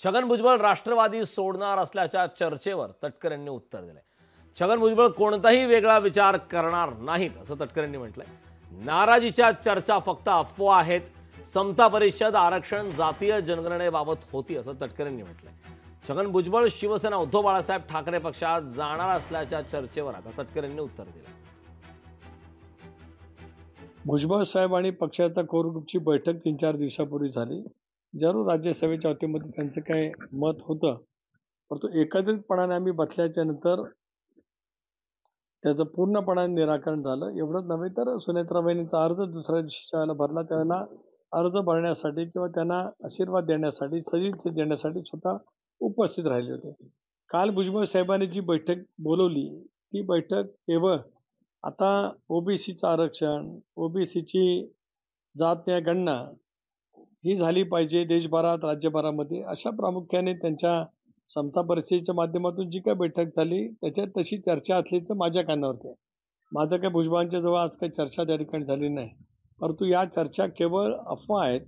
छगन भुजबळ राष्ट्रवादी सोडणार असल्याच्या चर्चेवर तटकरेंनी उत्तर दिले। छगन भुजबळ कोणताही वेगळा विचार करणार नाहीत असं तटकरेंनी म्हटलंय। नाराजीच्या चर्चा फक्त अफवा आहेत। समता परिषद आरक्षण जातीय जनगणनेबाबत होती असं तटकरेंनी म्हटलंय। छगन भुजबळ शिवसेना उद्धव बाळासाहेब ठाकरे पक्षात जाणार असल्याच्या चर्चेवर आता तटकरेंनी उत्तर दिलं। भुजबळ साहेब आणि पक्षाच्या कोर ग्रुपची बैठक 3-4 दिवसापूर्वी झाली। जरूर राज्यसभेच्या वतीमध्ये त्यांचं काय मत होतं, परंतु एकत्रितपणाने आम्ही बसल्याच्या नंतर त्याचं पूर्णपणाने निराकरण झालं। एवढंच नव्हे तर सुनेत्राबाईंचा अर्ज दुसऱ्या दिवशीच्या वेळेला भरला, त्यावेळेला अर्ज भरण्यासाठी किंवा त्यांना आशीर्वाद देण्यासाठी, सदिच्छा देण्यासाठी स्वतः उपस्थित राहिले होते। काल भुजबळ साहेबांनी जी बैठक बोलवली, ती बैठक केवळ आता ओबीसीचं आरक्षण, ओबीसीची जात या गणना ही झाली पाहिजे देशभरात, राज्यभरामध्ये, अशा प्रामुख्याने त्यांच्या समता परिषदेच्या माध्यमातून जी काही बैठक झाली त्याच्यात तशी चर्चा असल्याचं माझ्या कानावरती आहे। माझं काही भुजबळांच्या जवळ आज काही चर्चा त्या ठिकाणी झाली नाही, परंतु या चर्चा केवळ अफवा आहेत।